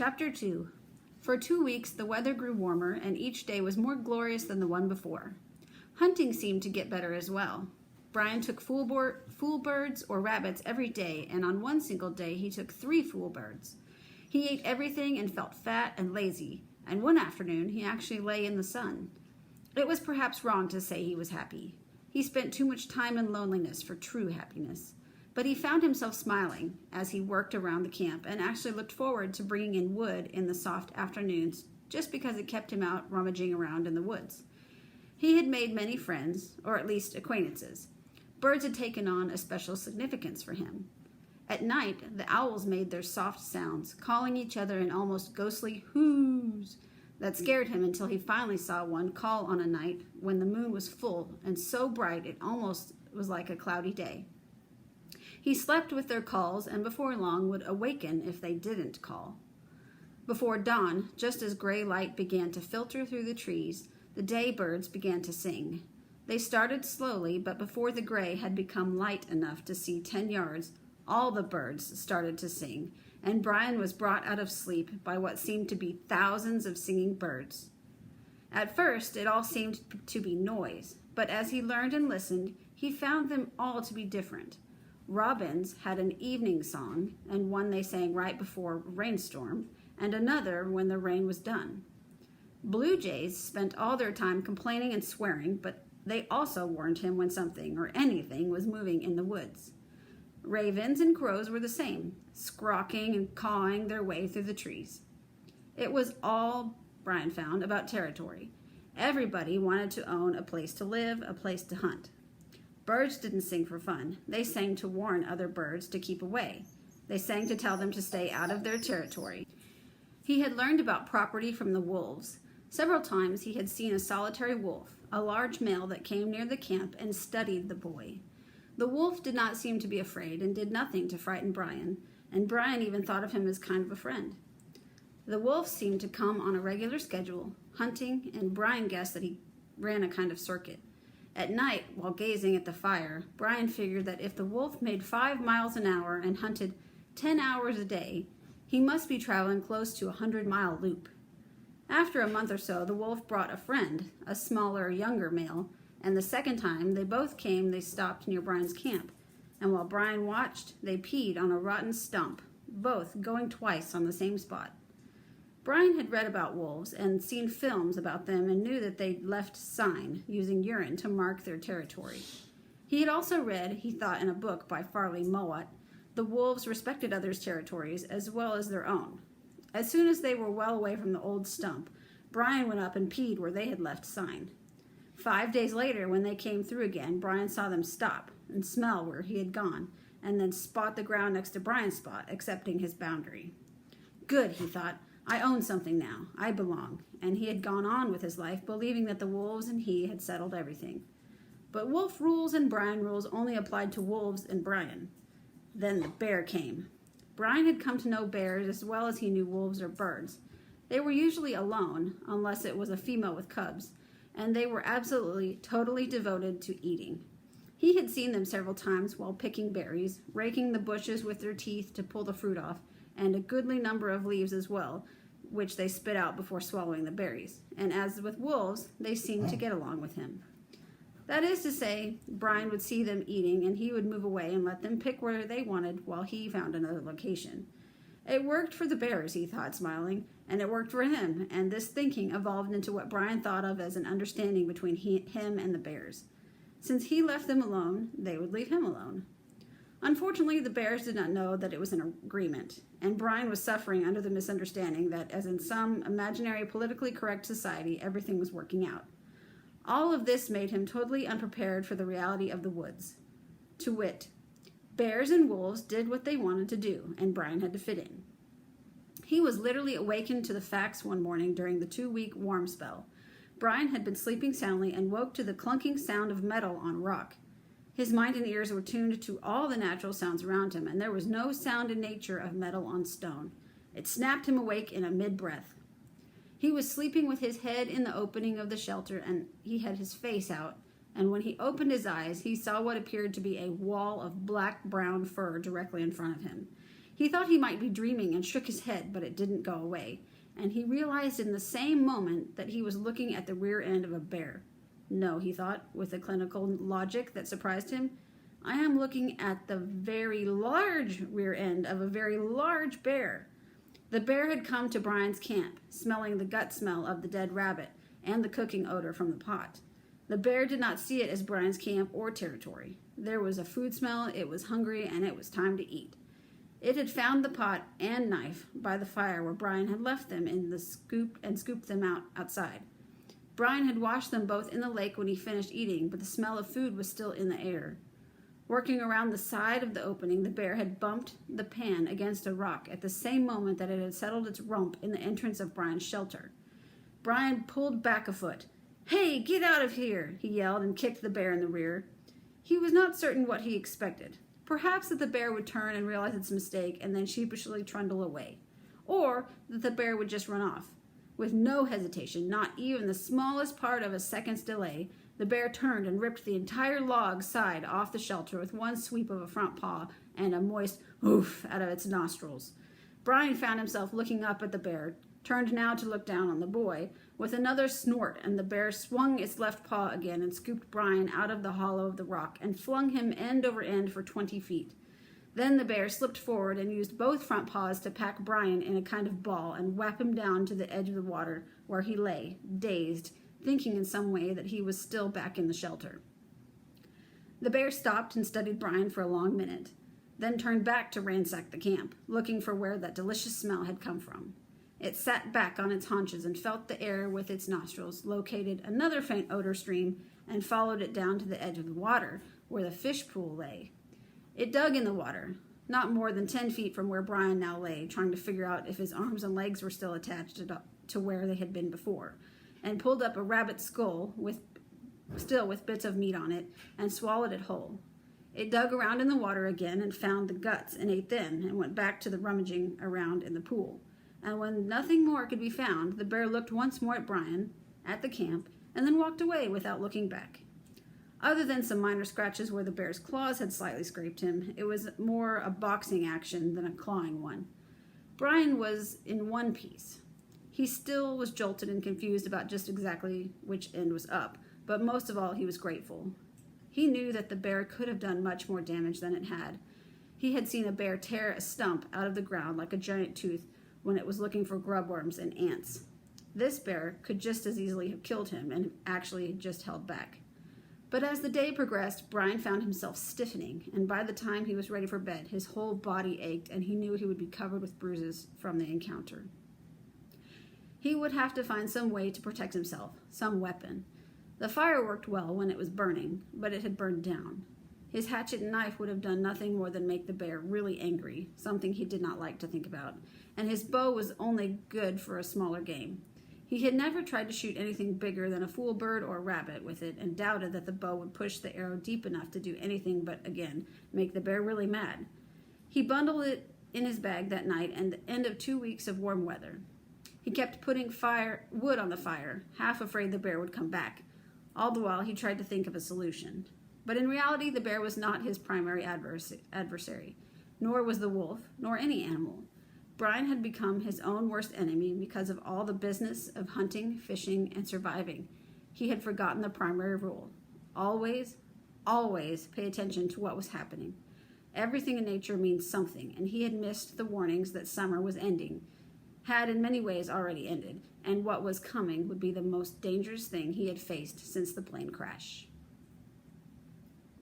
Chapter 2. For 2 weeks the weather grew warmer, and each day was more glorious than the one before. Hunting seemed to get better as well. Brian took fool birds or rabbits every day, and on one single day he took 3 fool birds. He ate everything and felt fat and lazy, and one afternoon he actually lay in the sun. It was perhaps wrong to say he was happy. He spent too much time in loneliness for true happiness. But he found himself smiling as he worked around the camp and actually looked forward to bringing in wood in the soft afternoons just because it kept him out rummaging around in the woods. He had made many friends, or at least acquaintances. Birds had taken on a special significance for him. At night, the owls made their soft sounds, calling each other in almost ghostly hoos that scared him until he finally saw one call on a night when the moon was full and so bright it almost was like a cloudy day. He slept with their calls and before long would awaken if they didn't call. Before dawn, just as gray light began to filter through the trees, the day birds began to sing. They started slowly, but before the gray had become light enough to see 10 yards, all the birds started to sing, and Brian was brought out of sleep by what seemed to be thousands of singing birds. At first, it all seemed to be noise, but as he learned and listened, he found them all to be different. Robins had an evening song, and one they sang right before a rainstorm, and another when the rain was done. Blue jays spent all their time complaining and swearing, but they also warned him when something or anything was moving in the woods. Ravens and crows were the same, squawking and cawing their way through the trees. It was all, Brian found, about territory. Everybody wanted to own a place to live, a place to hunt. Birds didn't sing for fun. They sang to warn other birds to keep away. They sang to tell them to stay out of their territory. He had learned about property from the wolves. Several times he had seen a solitary wolf, a large male that came near the camp and studied the boy. The wolf did not seem to be afraid and did nothing to frighten Brian, and Brian even thought of him as kind of a friend. The wolf seemed to come on a regular schedule, hunting, and Brian guessed that he ran a kind of circuit. At night, while gazing at the fire, Brian figured that if the wolf made 5 miles an hour and hunted 10 hours a day, he must be traveling close to a 100-mile loop. After a month or so, the wolf brought a friend, a smaller, younger male, and the second time they both came, they stopped near Brian's camp, and while Brian watched, they peed on a rotten stump, both going twice on the same spot. Brian had read about wolves and seen films about them and knew that they left sign, using urine to mark their territory. He had also read, he thought in a book by Farley Mowat, the wolves respected others' territories as well as their own. As soon as they were well away from the old stump, Brian went up and peed where they had left sign. 5 days later, when they came through again, Brian saw them stop and smell where he had gone, and then spot the ground next to Brian's spot, accepting his boundary. Good, he thought. I own something now. I belong. And he had gone on with his life, believing that the wolves and he had settled everything. But wolf rules and Brian rules only applied to wolves and Brian. Then the bear came. Brian had come to know bears as well as he knew wolves or birds. They were usually alone, unless it was a female with cubs, and they were absolutely, totally devoted to eating. He had seen them several times while picking berries, raking the bushes with their teeth to pull the fruit off, and a goodly number of leaves as well, which they spit out before swallowing the berries. And as with wolves, they seemed to get along with him. That is to say, Brian would see them eating, and he would move away and let them pick where they wanted while he found another location. It worked for the bears, he thought, smiling, and it worked for him, and this thinking evolved into what Brian thought of as an understanding between him and the bears. Since he left them alone, they would leave him alone. Unfortunately, the bears did not know that it was an agreement, and Brian was suffering under the misunderstanding that, as in some imaginary politically correct society, everything was working out. All of this made him totally unprepared for the reality of the woods. To wit, bears and wolves did what they wanted to do, and Brian had to fit in. He was literally awakened to the facts one morning during the 2-week warm spell. Brian had been sleeping soundly and woke to the clunking sound of metal on rock. His mind and ears were tuned to all the natural sounds around him, and there was no sound in nature of metal on stone. It snapped him awake in a mid-breath. He was sleeping with his head in the opening of the shelter, and he had his face out, and when he opened his eyes, he saw what appeared to be a wall of black-brown fur directly in front of him. He thought he might be dreaming and shook his head, but it didn't go away, and he realized in the same moment that he was looking at the rear end of a bear. No, he thought, with a clinical logic that surprised him, I am looking at the very large rear end of a very large bear. The bear had come to Brian's camp, smelling the gut smell of the dead rabbit and the cooking odor from the pot. The bear did not see it as Brian's camp or territory. There was a food smell, it was hungry, and it was time to eat. It had found the pot and knife by the fire where Brian had left them in the scooped them out outside. Brian had washed them both in the lake when he finished eating, but the smell of food was still in the air. Working around the side of the opening, the bear had bumped the pan against a rock at the same moment that it had settled its rump in the entrance of Brian's shelter. Brian pulled back a foot. Hey, get out of here, he yelled and kicked the bear in the rear. He was not certain what he expected. Perhaps that the bear would turn and realize its mistake and then sheepishly trundle away. Or that the bear would just run off. With no hesitation, not even the smallest part of a second's delay, the bear turned and ripped the entire log side off the shelter with one sweep of a front paw and a moist oof out of its nostrils. Brian found himself looking up at the bear, turned now to look down on the boy, with another snort, and the bear swung its left paw again and scooped Brian out of the hollow of the rock and flung him end over end for 20 feet. Then the bear slipped forward and used both front paws to pack Brian in a kind of ball and whap him down to the edge of the water, where he lay, dazed, thinking in some way that he was still back in the shelter. The bear stopped and studied Brian for a long minute, then turned back to ransack the camp, looking for where that delicious smell had come from. It sat back on its haunches and felt the air with its nostrils, located another faint odor stream, and followed it down to the edge of the water, where the fish pool lay. It dug in the water, not more than 10 feet from where Brian now lay, trying to figure out if his arms and legs were still attached to where they had been before, and pulled up a rabbit's skull with bits of meat on it and swallowed it whole. It dug around in the water again and found the guts and ate them and went back to the rummaging around in the pool. And when nothing more could be found, the bear looked once more at Brian, at the camp, and then walked away without looking back. Other than some minor scratches where the bear's claws had slightly scraped him, it was more a boxing action than a clawing one. Brian was in one piece. He still was jolted and confused about just exactly which end was up, but most of all he was grateful. He knew that the bear could have done much more damage than it had. He had seen a bear tear a stump out of the ground like a giant tooth when it was looking for grubworms and ants. This bear could just as easily have killed him and actually just held back. But as the day progressed, Brian found himself stiffening, and by the time he was ready for bed, his whole body ached and he knew he would be covered with bruises from the encounter. He would have to find some way to protect himself, some weapon. The fire worked well when it was burning, but it had burned down. His hatchet and knife would have done nothing more than make the bear really angry, something he did not like to think about, and his bow was only good for a smaller game. He had never tried to shoot anything bigger than a fool bird or a rabbit with it, and doubted that the bow would push the arrow deep enough to do anything but, again, make the bear really mad. He bundled it in his bag that night and the end of 2 weeks of warm weather. He kept putting wood on the fire, half afraid the bear would come back. All the while he tried to think of a solution. But in reality, the bear was not his primary adversary, nor was the wolf, nor any animal. Brian had become his own worst enemy because of all the business of hunting, fishing, and surviving. He had forgotten the primary rule. Always, always pay attention to what was happening. Everything in nature means something, and he had missed the warnings that summer was ending, had in many ways already ended, and what was coming would be the most dangerous thing he had faced since the plane crash.